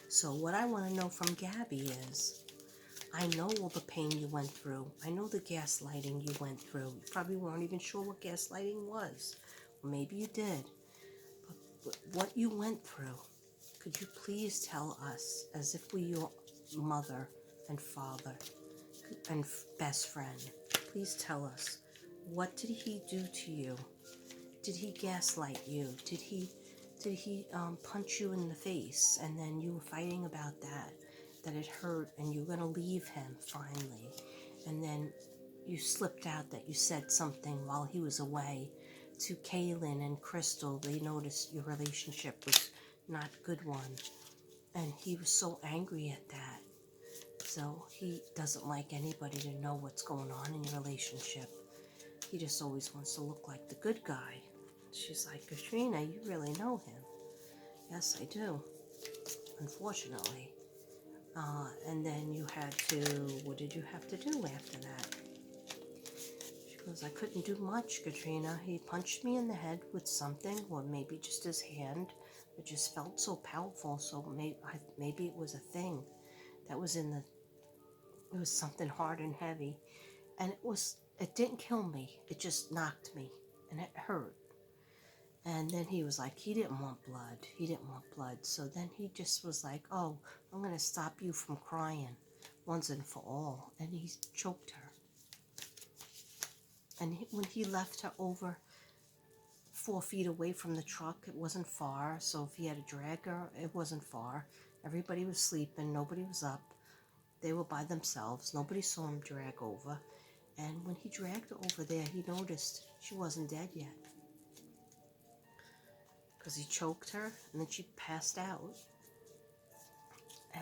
So what I want to know from Gabby is, I know all the pain you went through. I know the gaslighting you went through. You probably weren't even sure what gaslighting was. Or maybe you did. But what you went through, could you please tell us, as if we your mother and father and best friend, please tell us, what did he do to you? Did he gaslight you? Did he punch you in the face, and then you were fighting about that it hurt, and you were going to leave him finally, and then you slipped out that you said something while he was away to Kaylin and Crystal. They noticed your relationship was not a good one, and he was so angry at that. So he doesn't like anybody to know what's going on in your relationship. He just always wants to look like the good guy. She's like, Katrina, you really know him. Yes, I do, unfortunately. And then you had to, what did you have to do after that? She goes, I couldn't do much, Katrina. He punched me in the head with something, or maybe just his hand. It just felt so powerful, so maybe it was a thing that was in the, it was something hard and heavy. And it didn't kill me. It just knocked me, and it hurt. And then he was like, he didn't want blood. He didn't want blood. So then he just was like, oh, I'm going to stop you from crying once and for all. And he choked her. And when he left her over 4 feet away from the truck, it wasn't far. So if he had to drag her, it wasn't far. Everybody was sleeping. Nobody was up. They were by themselves. Nobody saw him drag over. And when he dragged her over there, he noticed she wasn't dead yet, because he choked her, and then she passed out.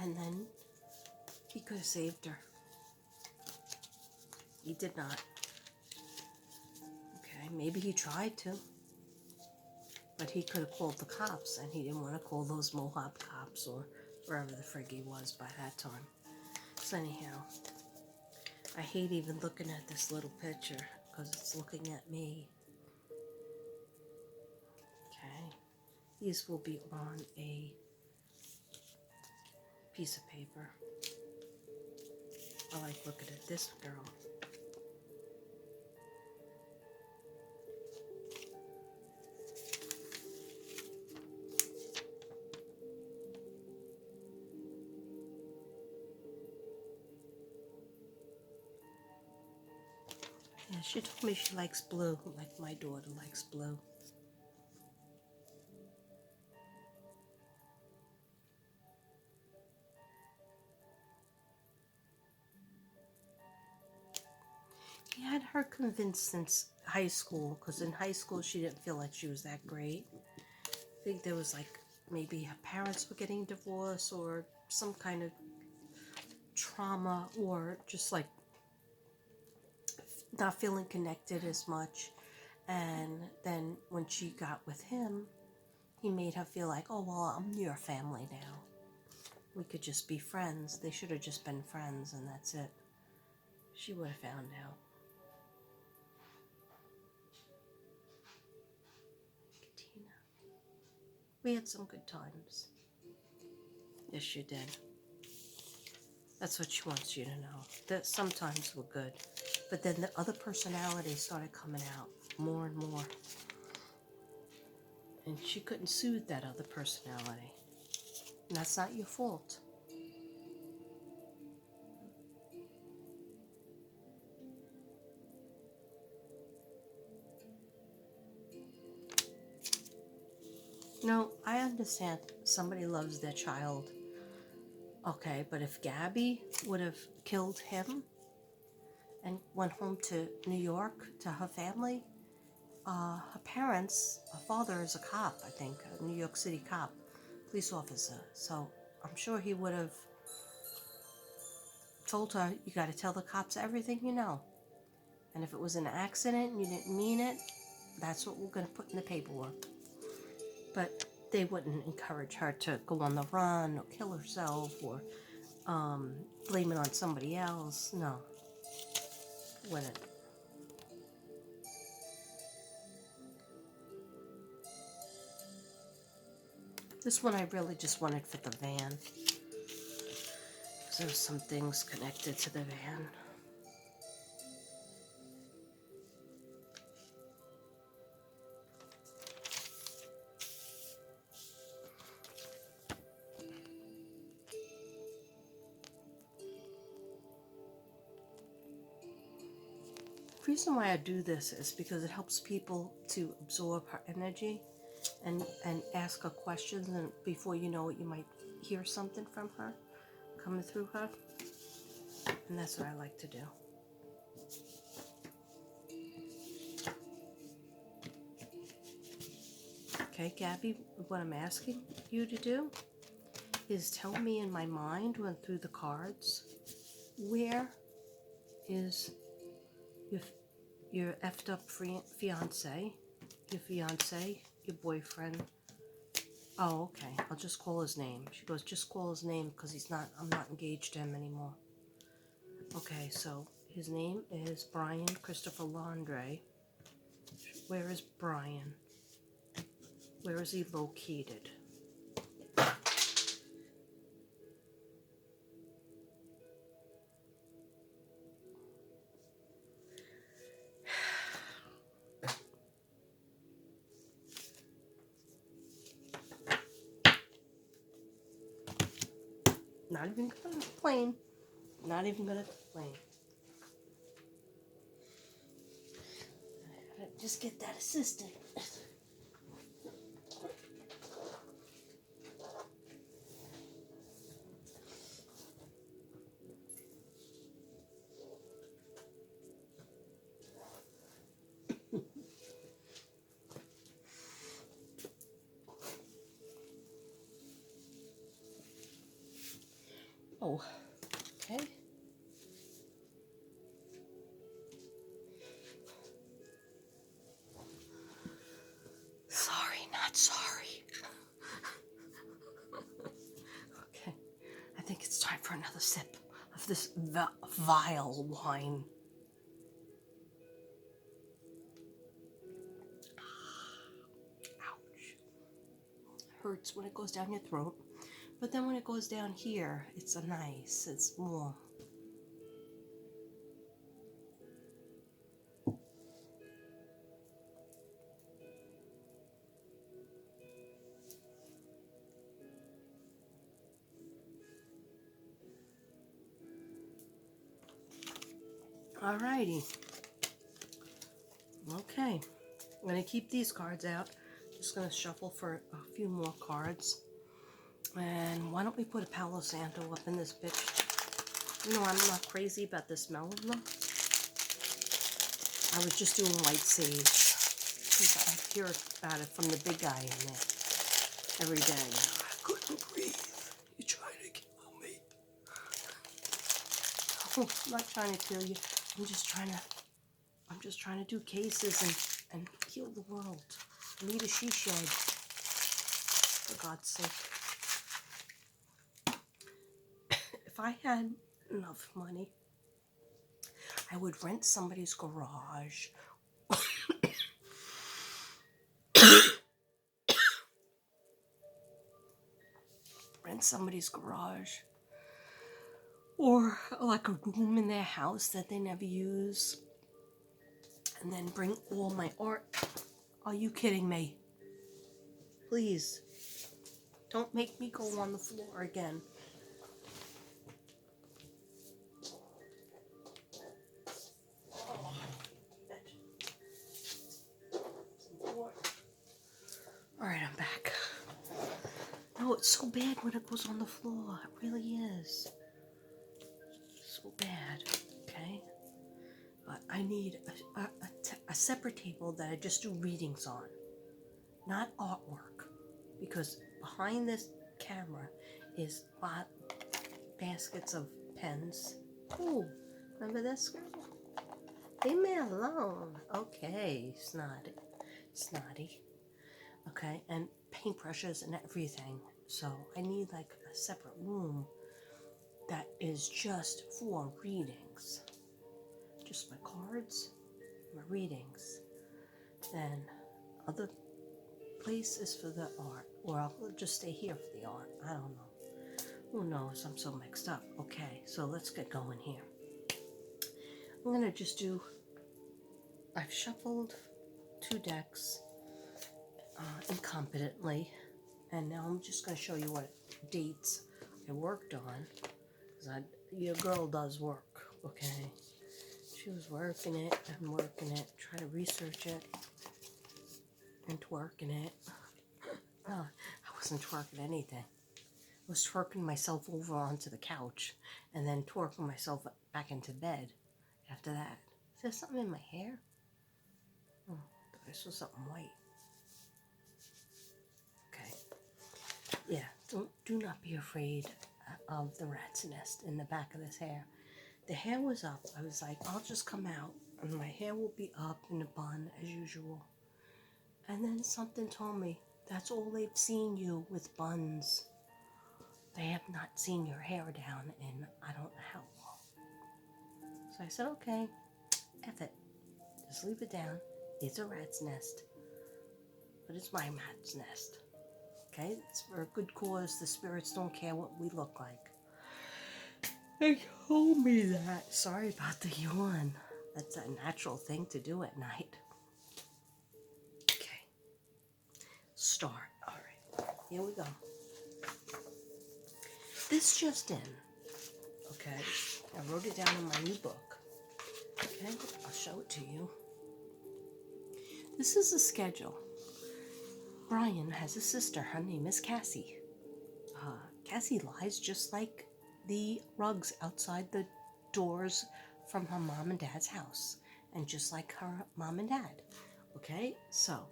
And then he could have saved her. He did not. Okay, maybe he tried to, but he could have called the cops, and he didn't want to call those Mohawk cops or wherever the frig he was by that time. So anyhow, I hate even looking at this little picture because it's looking at me. Okay, these will be on a piece of paper. I like looking at this girl. Yeah, she told me she likes blue, like my daughter likes blue. He had her convinced since high school, because in high school she didn't feel like she was that great. I think there was like maybe her parents were getting divorced or some kind of trauma, or just like not feeling connected as much. And then when she got with him, he made her feel like, oh, well, I'm your family now. We could just be friends. They should have just been friends, and that's it. She would have found out. Katina, we had some good times. Yes, you did. That's what she wants you to know. That sometimes we're good. But then the other personalities started coming out more and more. And she couldn't soothe that other personality. And that's not your fault. No, I understand somebody loves their child. Okay, but if Gabby would have killed him and went home to New York to her family, her parents, her father is a cop, I think, a New York City cop, police officer. So I'm sure he would have told her, you got to tell the cops everything you know. And if it was an accident and you didn't mean it, that's what we're going to put in the paperwork. But they wouldn't encourage her to go on the run or kill herself or blame it on somebody else. No, wouldn't. This one I really just wanted for the van. Because there's some things connected to the van. The reason why I do this is because it helps people to absorb her energy and ask her questions, and before you know it, you might hear something from her coming through her, and that's what I like to do. Okay, Gabby, what I'm asking you to do is tell me in my mind, when through the cards, where is your effed up fiance, your boyfriend. Oh, okay. I'll just call his name. She goes, just call his name because I'm not engaged to him anymore. Okay, so his name is Brian Christopher Landre. Where is Brian? Where is he located? Not even gonna complain. Not even gonna complain. Just get that assistant. Oh, okay. Sorry, not sorry. Okay, I think it's time for another sip of this vile wine. Ouch. Hurts when it goes down your throat, but then when it goes down here, it's it's warm. Alrighty. Okay. I'm going to keep these cards out. Just going to shuffle for a few more cards. And why don't we put a Palo Santo up in this bitch? You know, I'm not crazy about the smell of them. I was just doing white sage. I hear about it from the big guy in there every day. I couldn't breathe. You're trying to kill me. Oh, I'm not trying to kill you. I'm just trying to do cases and heal the world. I need a she shed. For God's sake. If I had enough money, I would rent somebody's garage. Rent somebody's garage. Or like a room in their house that they never use. And then bring all my art. Are you kidding me? Please. Don't make me go on the floor again. Alright, I'm back. No, it's so bad when it goes on the floor. It really is. So bad. Okay? But I need a separate table that I just do readings on. Not artwork. Because behind this camera is baskets of pens. Ooh, remember this girl? Leave me alone. Okay, snotty. Okay, and paintbrushes and everything. So I need like a separate room that is just for readings. Just my cards, my readings. Then other place is for the art. or I'll just stay here for the art. I don't know. Who knows? I'm so mixed up. Okay, so let's get going here. I'm gonna just do, I've shuffled 2 decks incompetently, and now I'm just gonna show you what dates I worked on, because your girl does work, okay? She was working it and working it, try to research it, and twerking it. No, I wasn't twerking anything. I was twerking myself over onto the couch and then twerking myself back into bed after that. Is there something in my hair? Oh, I saw something white. Okay. Yeah, do not be afraid of the rat's nest in the back of this hair. The hair was up. I was like, I'll just come out and my hair will be up in a bun as usual. And then something told me, that's all they've seen you with buns. They have not seen your hair down in I don't know how long. So I said, okay, F it. Just leave it down. It's a rat's nest. But it's my rat's nest. Okay? It's for a good cause. The spirits don't care what we look like. They told me that. Sorry about the yawn. That's a natural thing to do at night. Okay. Start. All right. Here we go. This just in. Okay. I wrote it down in my new book. Okay. I'll show it to you. This is a schedule. Brian has a sister. Her name is Cassie. Cassie lies just like the rugs outside the doors from her mom and dad's house, and just like her mom and dad. Okay, so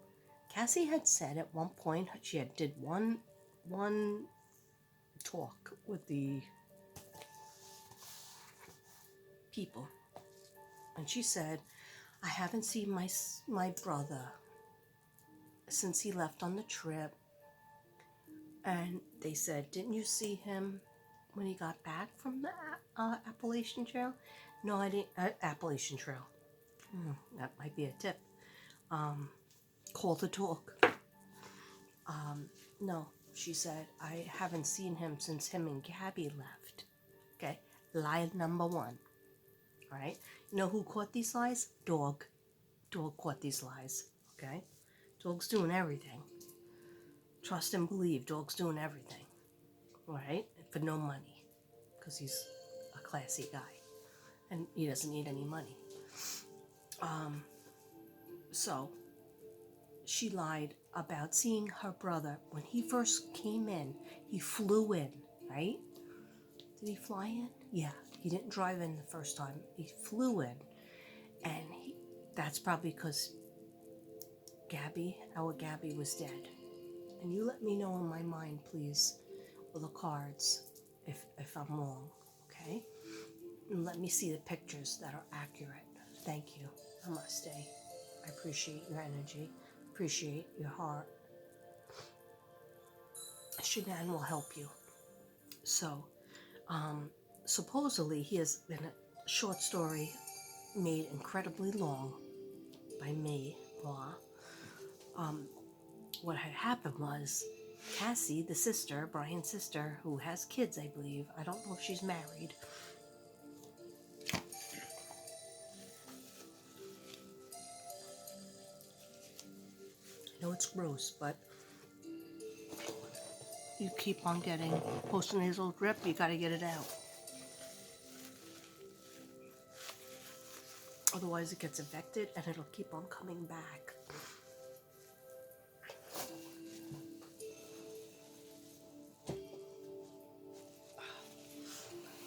Cassie had said at one point she had did one talk with the people, and she said, I haven't seen my brother since he left on the trip. And they said, didn't you see him when he got back from the Appalachian Trail? No, I didn't. Appalachian Trail. That might be a tip. Call to talk. No, she said, I haven't seen him since him and Gabby left. Okay, lie number 1. All right, you know who caught these lies? Dog. Dog caught these lies. Okay, dog's doing everything. Trust and believe, dog's doing everything. All right, for no money, because he's a classy guy and he doesn't need any money. So she lied about seeing her brother when he first came in. He flew in, right? Did he fly in? Yeah, he didn't drive in the first time. He flew in, and that's probably because our Gabby was dead. And you let me know in my mind, please, with the cards, if I'm wrong, okay? And let me see the pictures that are accurate. Thank you. Namaste. I appreciate your energy. Appreciate your heart. Shanann will help you. So, supposedly he has been a short story made incredibly long by me, Law. What had happened was Cassie, the sister, Brian's sister, who has kids, I believe. I don't know if she's married. I know it's gross, but you keep on getting postnasal drip, you gotta get it out. Otherwise it gets infected and it'll keep on coming back.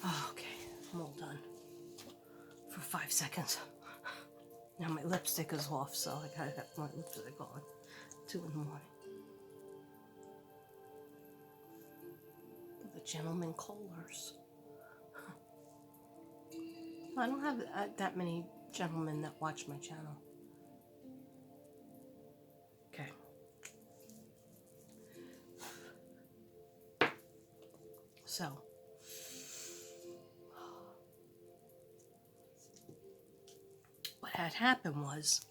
Oh, okay, I'm all done. For 5 seconds. Now my lipstick is off, so I gotta have my lipstick on. 2 in the morning. The gentleman callers. I don't have that many gentlemen that watch my channel. Okay. So, what had happened was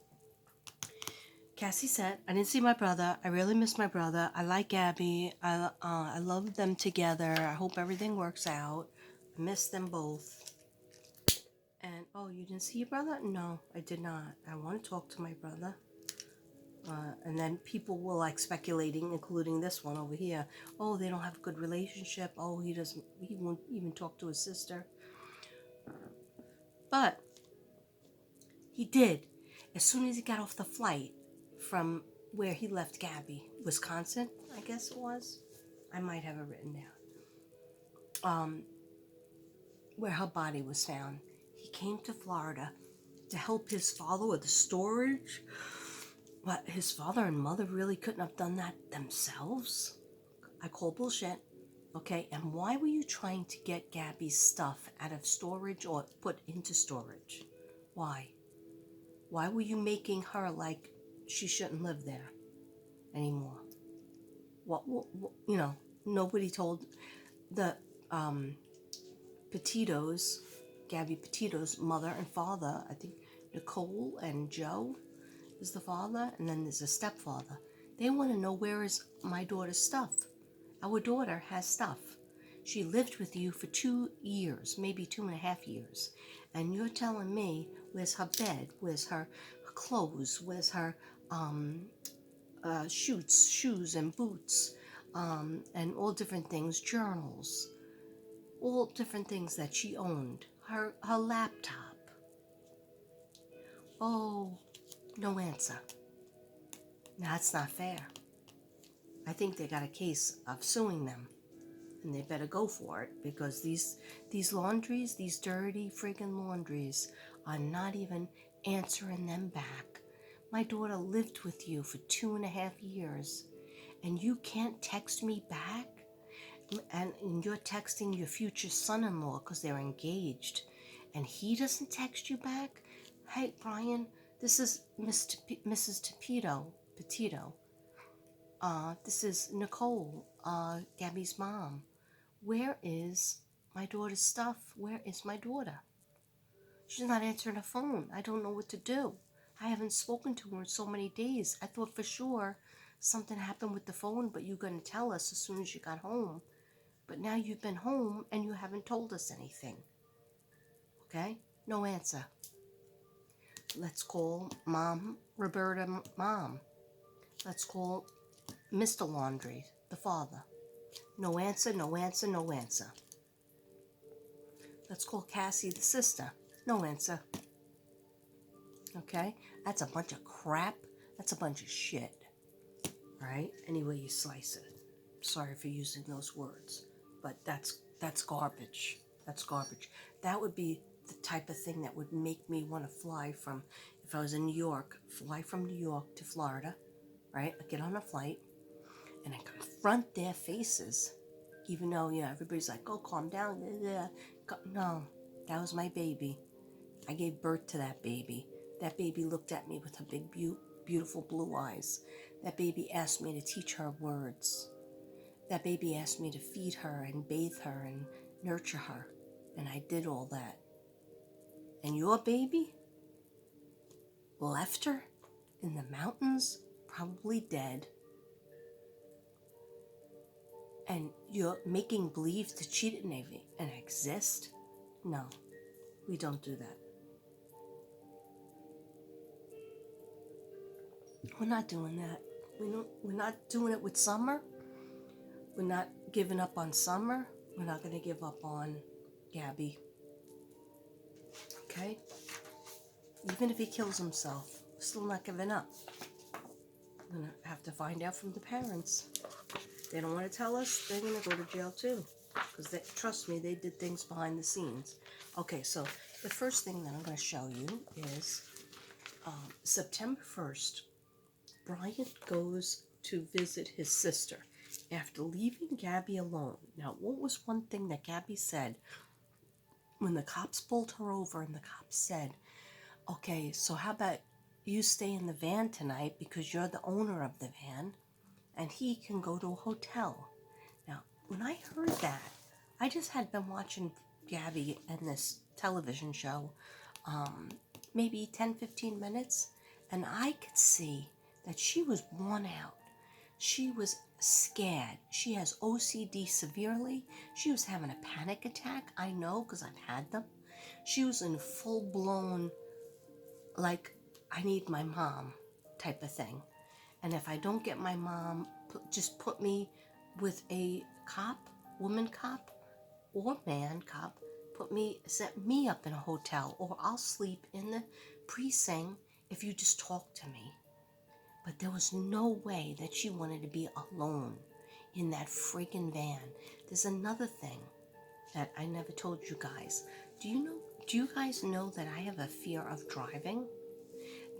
Cassie said, I didn't see my brother. I really miss my brother. I like Gabby. I love them together. I hope everything works out. I miss them both. And, oh, you didn't see your brother? No, I did not. I want to talk to my brother. And then people were like speculating, including this one over here. Oh, they don't have a good relationship. Oh, he won't even talk to his sister. But he did. As soon as he got off the flight from where he left Gabby, Wisconsin, I guess it was. I might have it written down. Where her body was found. He came to Florida to help his father with the storage. But his father and mother really couldn't have done that themselves. I call bullshit. Okay, and why were you trying to get Gabby's stuff out of storage or put into storage? Why? Why were you making her like she shouldn't live there anymore? What nobody told the Petitos, Gabby Petito's mother and father. I think Nicole and Joe is the father, and then there's a stepfather. They want to know, where is my daughter's stuff? Our daughter has stuff. She lived with you for 2 years, maybe 2.5 years, and you're telling me where's her bed, where's her clothes, where's her shoes and boots, and all different things, journals, all different things that she owned, her laptop. Oh, no answer. That's not fair. I think they got a case of suing them, and they better go for it, because these laundries, these dirty friggin' laundries, are not even answering them back. My daughter lived with you for 2.5 years, and you can't text me back? And you're texting your future son-in-law because they're engaged, and he doesn't text you back? Hey, Brian, this is Mrs. Petito. This is Nicole, Gabby's mom. Where is my daughter's stuff? Where is my daughter? She's not answering her phone. I don't know what to do. I haven't spoken to her in so many days. I thought for sure something happened with the phone, but you're going to tell us as soon as you got home. But now you've been home and you haven't told us anything. Okay? No answer. Let's call Mom, Roberta Mom. Let's call Mr. Laundry, the father. No answer, no answer, no answer. Let's call Cassie, the sister. No answer. Okay? That's a bunch of crap. That's a bunch of shit. Alright? Any way you slice it. Sorry for using those words. But that's garbage. That's garbage. That would be the type of thing that would make me want to fly from, if I was in New York, fly from New York to Florida, right? I get on a flight and I confront their faces, even though, everybody's like, oh, calm down. No, that was my baby. I gave birth to that baby. That baby looked at me with her big, beautiful blue eyes. That baby asked me to teach her words. That baby asked me to feed her and bathe her and nurture her. And I did all that. And your baby left her in the mountains, probably dead. And you're making believe that she didn't even exist? No, we don't do that. We're not doing that. We're not doing it with Summer. We're not giving up on Summer. We're not going to give up on Gabby. Okay? Even if he kills himself, we're still not giving up. We're going to have to find out from the parents. They don't want to tell us, they're going to go to jail too. Because trust me, they did things behind the scenes. Okay, so the first thing that I'm going to show you is September 1st, Brian goes to visit his sister after leaving Gabby alone. Now, what was one thing that Gabby said when the cops pulled her over, and the cops said, okay, so how about you stay in the van tonight because you're the owner of the van and he can go to a hotel. Now, when I heard that, I just had been watching Gabby and this television show maybe 10-15 minutes, and I could see that she was worn out. She was scared. She has OCD severely. She was having a panic attack. I know because I've had them. She was in full blown, like, I need my mom type of thing. And if I don't get my mom, just put me with a cop, woman cop, or man cop, set me up in a hotel, or I'll sleep in the precinct if you just talk to me. But there was no way that she wanted to be alone in that freaking van. There's another thing that I never told you guys. Do you guys know that I have a fear of driving?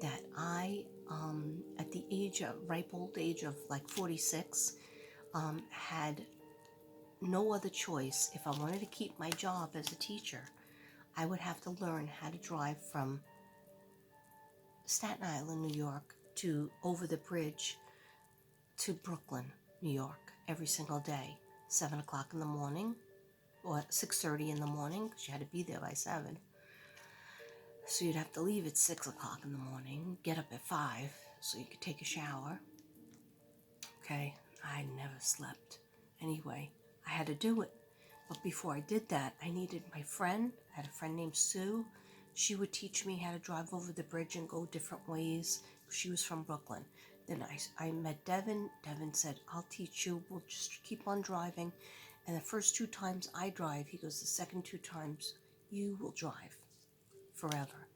That I, at the ripe old age of like 46, had no other choice. If I wanted to keep my job as a teacher, I would have to learn how to drive from Staten Island, New York, to over the bridge to Brooklyn, New York, every single day, 7 o'clock in the morning, or 6:30 in the morning, because you had to be there by 7. So you'd have to leave at 6 o'clock in the morning, get up at 5, so you could take a shower. Okay, I never slept. Anyway, I had to do it. But before I did that, I needed my friend. I had a friend named Sue. She would teach me how to drive over the bridge and go different ways. She was from Brooklyn. Then I met Devin. Devin said, I'll teach you. We'll just keep on driving. And the first 2 times I drive, he goes, the second 2 times, you will drive forever.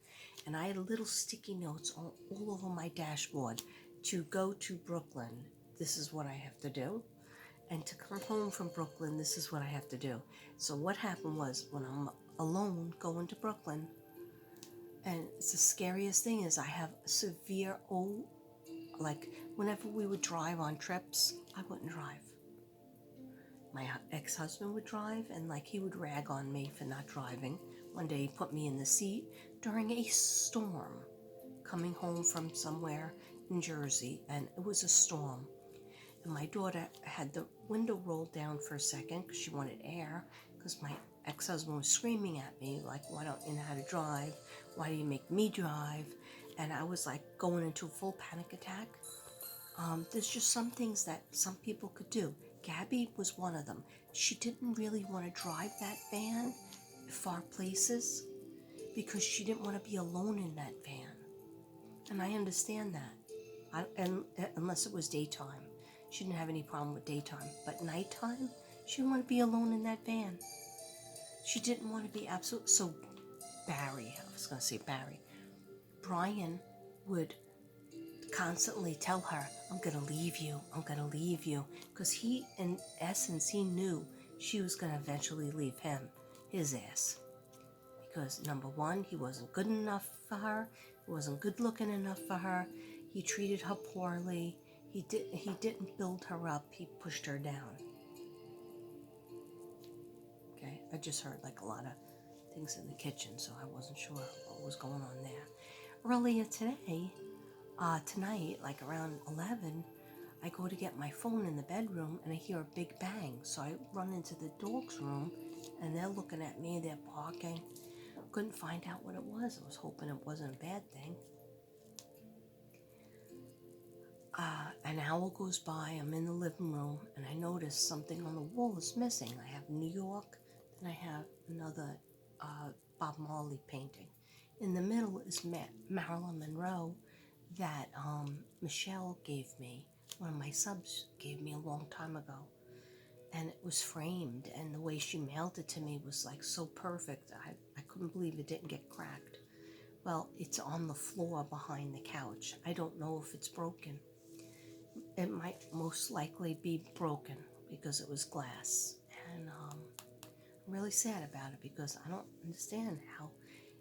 And I had little sticky notes all over my dashboard. To go to Brooklyn, this is what I have to do. And to come home from Brooklyn, this is what I have to do. So what happened was, when I'm alone going to Brooklyn, and it's the scariest thing is I have severe, like whenever we would drive on trips, I wouldn't drive. My ex-husband would drive, and like he would rag on me for not driving. One day he put me in the seat during a storm, coming home from somewhere in Jersey, and it was a storm. And my daughter had the window rolled down for a second because she wanted air, because my ex-husband was screaming at me like, why don't you know how to drive? Why do you make me drive? And I was like going into a full panic attack. There's just some things that some people could do. Gabby was one of them. She didn't really want to drive that van far places because she didn't want to be alone in that van. And I understand that. Unless it was daytime. She didn't have any problem with daytime. But nighttime, she didn't want to be alone in that van. She didn't want to be absolute. So Barry, I was going to say Barry, Brian would constantly tell her, I'm going to leave you, I'm going to leave you. Because he, in essence, he knew she was going to eventually leave him, his ass. Because number one, he wasn't good enough for her. He wasn't good looking enough for her. He treated her poorly. He didn't build her up. He pushed her down. Okay, I just heard like a lot of things in the kitchen, so I wasn't sure what was going on there. Earlier tonight, like around 11, I go to get my phone in the bedroom and I hear a big bang. So I run into the dog's room and they're looking at me, they're barking. Couldn't find out what it was. I was hoping it wasn't a bad thing. An hour goes by, I'm in the living room, and I notice something on the wall is missing. I have New York, then I have another Bob Marley painting. In the middle is Marilyn Monroe that Michelle gave me, one of my subs gave me a long time ago. And it was framed, and the way she mailed it to me was like so perfect. I couldn't believe it didn't get cracked. Well, it's on the floor behind the couch. I don't know if it's broken. It might most likely be broken because it was glass. And I'm really sad about it because I don't understand how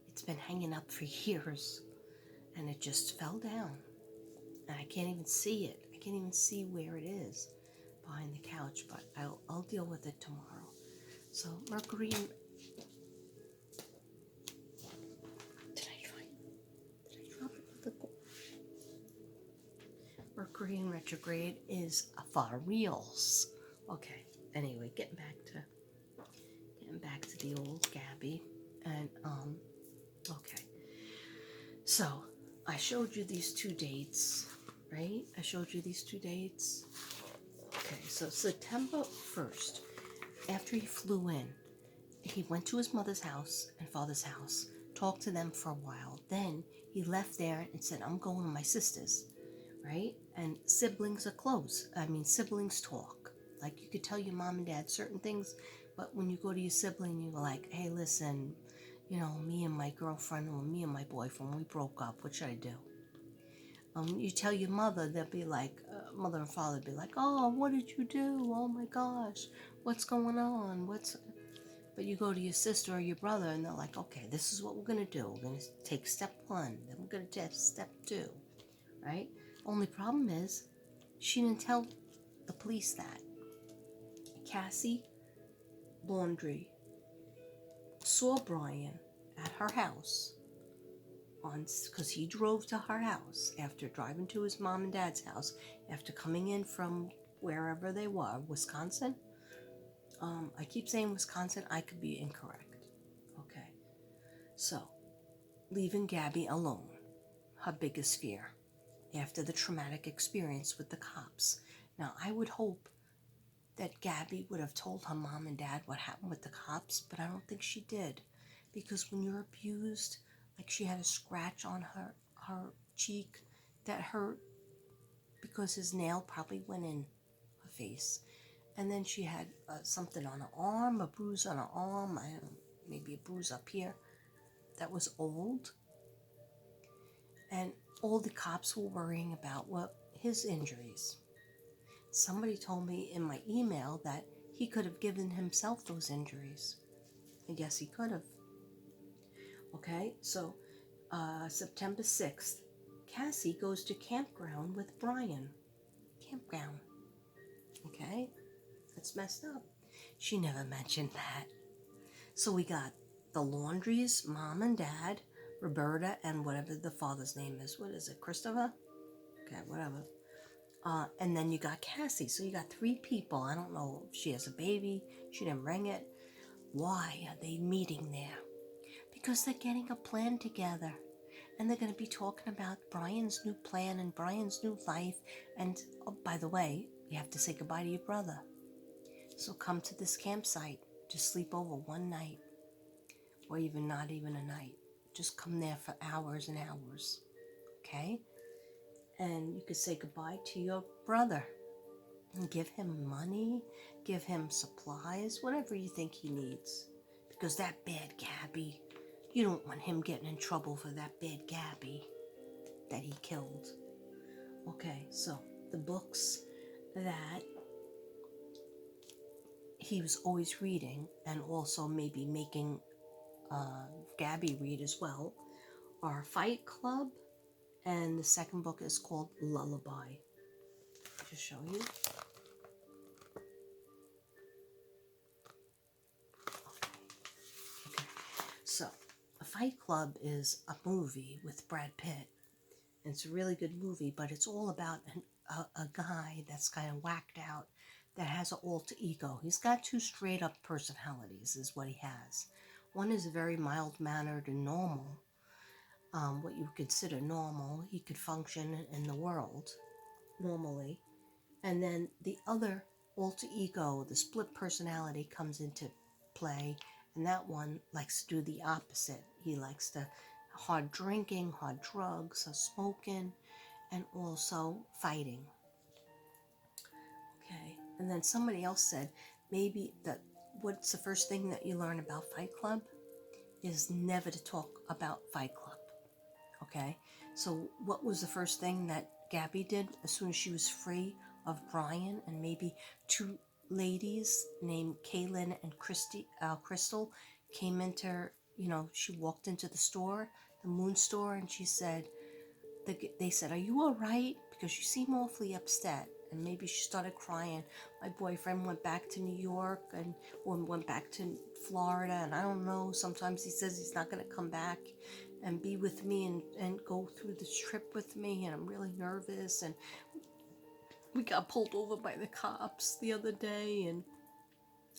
it's been hanging up for years and it just fell down. And I can't even see it. I can't even see where it is behind the couch, but I'll deal with it tomorrow. So Mercury, did I drop it? Mercury in retrograde is for reals. Okay. Anyway, getting back to the old Gabby, and okay. So I showed you these 2 dates. right? I showed you these two dates. Okay, so September 1st, after he flew in, he went to his mother's house and father's house, talked to them for a while. Then he left there and said, I'm going to my sister's, right? And siblings are close. I mean, siblings talk. Like, you could tell your mom and dad certain things, but when you go to your sibling, you're like, hey, listen, me and my girlfriend or me and my boyfriend, we broke up. What should I do? You tell your mother, they'll be like, mother and father be like, oh, what did you do? Oh my gosh, what's going on? But you go to your sister or your brother and they're like, okay, this is what we're going to do. We're going to take step one, then we're going to take step two, right? Only problem is she didn't tell the police that. Cassie Laundry saw Brian at her house because he drove to her house after driving to his mom and dad's house after coming in from wherever they were, Wisconsin. I keep saying Wisconsin, I could be incorrect. Okay, so leaving Gabby alone, her biggest fear after the traumatic experience with the cops. Now, I would hope that Gabby would have told her mom and dad what happened with the cops, but I don't think she did. Because when you're abused, like she had a scratch on her cheek that hurt because his nail probably went in her face. And then she had something on her arm, a bruise on her arm, maybe a bruise up here that was old. And all the cops were worrying about were his injuries. Somebody told me in my email that he could have given himself those injuries. I guess he could have. Okay, so September 6th, Cassie goes to campground with Brian. Campground. Okay, that's messed up. She never mentioned that. So we got the Laundries, mom and dad, Roberta, and whatever the father's name is. What is it, Christopher? Okay, whatever. And then you got Cassie. So you got three people. I don't know if she has a baby. She didn't bring it. Why are they meeting there? Because they're getting a plan together. And they're going to be talking about Brian's new plan and Brian's new life. And oh, by the way, you have to say goodbye to your brother. So come to this campsite. Just sleep over one night. Or even not even a night. Just come there for hours and hours. Okay? And you could say goodbye to your brother. And give him money. Give him supplies. Whatever you think he needs. Because that bad Gabby, you don't want him getting in trouble for that bad Gabby that he killed. Okay, so the books that he was always reading and also maybe making Gabby read as well are Fight Club, and the second book is called Lullaby. I'll just show you. Okay. So, a Fight Club is a movie with Brad Pitt. It's a really good movie, but it's all about a guy that's kind of whacked out that has an alter ego. He's got two straight up personalities is what he has. One is very mild-mannered and normal, what you would consider normal. He could function in the world normally. And then the other alter ego, the split personality, comes into play, and that one likes to do the opposite. He likes to hard drinking, hard drugs, smoking, and also fighting. Okay, and then somebody else said maybe that what's the first thing that you learn about Fight Club is never to talk about Fight Club. Okay, so what was the first thing that Gabby did as soon as she was free of Brian and maybe two ladies named Kaylin and Crystal came into her, she walked into the store, the Moon store, and she said, they said, are you all right? Because you seem awfully upset. And maybe she started crying. My boyfriend went back to New York or went back to Florida. And I don't know, sometimes he says he's not going to come back and be with me and go through this trip with me. And I'm really nervous. And we got pulled over by the cops the other day. And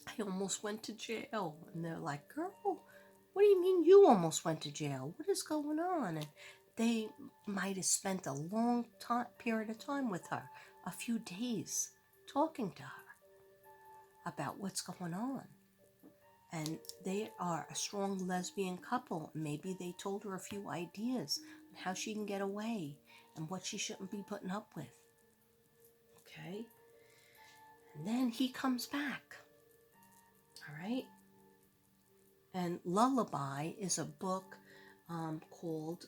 I almost went to jail. And they're like, girl, what do you mean you almost went to jail? What is going on? And they might have spent a long period of time with her, a few days, talking to her about what's going on. And they are a strong lesbian couple. Maybe they told her a few ideas on how she can get away and what she shouldn't be putting up with. Okay? And then he comes back. All right? And Lullaby is a book called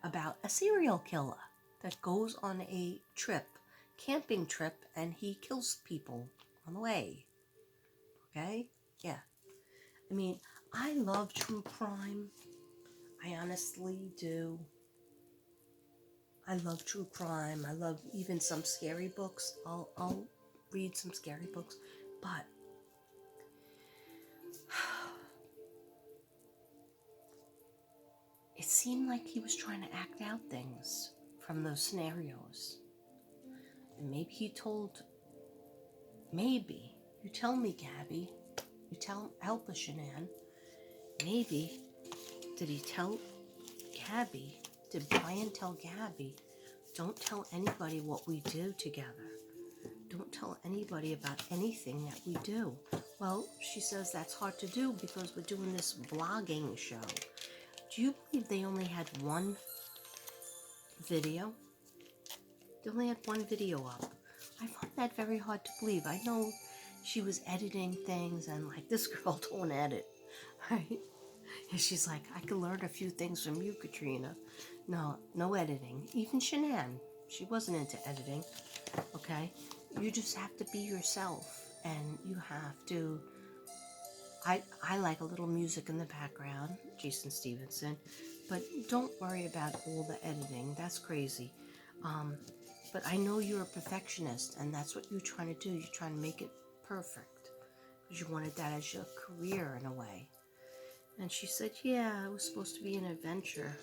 about a serial killer that goes on a camping trip, and he kills people on the way. Okay? Yeah. I mean, I love true crime. I honestly do. I love true crime. I love even some scary books. I'll read some scary books. But it seemed like he was trying to act out things from those scenarios. And maybe he told, maybe, you tell me, Gabby, help us, Shanann. Maybe, did he tell Gabby, did Brian tell Gabby, don't tell anybody what we do together. Don't tell anybody about anything that we do. Well, she says that's hard to do because we're doing this vlogging show. Do you believe they only had one video? They only had one video up. I find that very hard to believe. I know she was editing things, and like, this girl don't edit, right? And she's like, I could learn a few things from you, Katrina. No editing. Even Shanann, she wasn't into editing, okay? You just have to be yourself, and you have to, I like a little music in the background, Jason Stevenson, but don't worry about all the editing. That's crazy. But I know you're a perfectionist, and that's what you're trying to do. You're trying to make it perfect because you wanted that as your career in a way. And she said, yeah, it was supposed to be an adventure.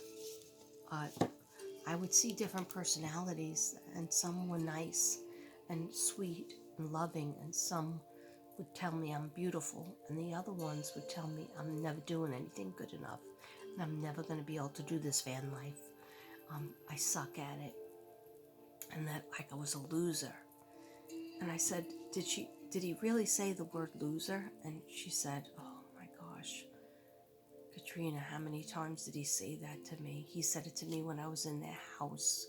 I would see different personalities, and some were nice and sweet and loving, and some would tell me I'm beautiful, and the other ones would tell me I'm never doing anything good enough, and I'm never going to be able to do this van life. I suck at it, and that like I was a loser. And I said, did he really say the word loser? And she said, oh my gosh, Katrina, how many times did he say that to me? He said it to me when I was in their house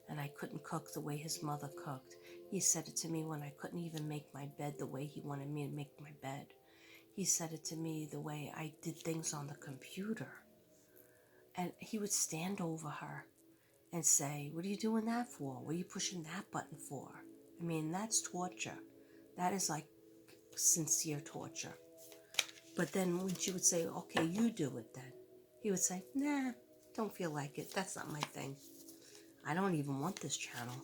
and I couldn't cook the way his mother cooked. He said it to me when I couldn't even make my bed the way he wanted me to make my bed. He said it to me the way I did things on the computer. And he would stand over her and say, what are you doing that for? What are you pushing that button for? I mean, that's torture. That is like sincere torture. But then when she would say, okay, you do it then, he would say, nah, don't feel like it. That's not my thing. I don't even want this channel.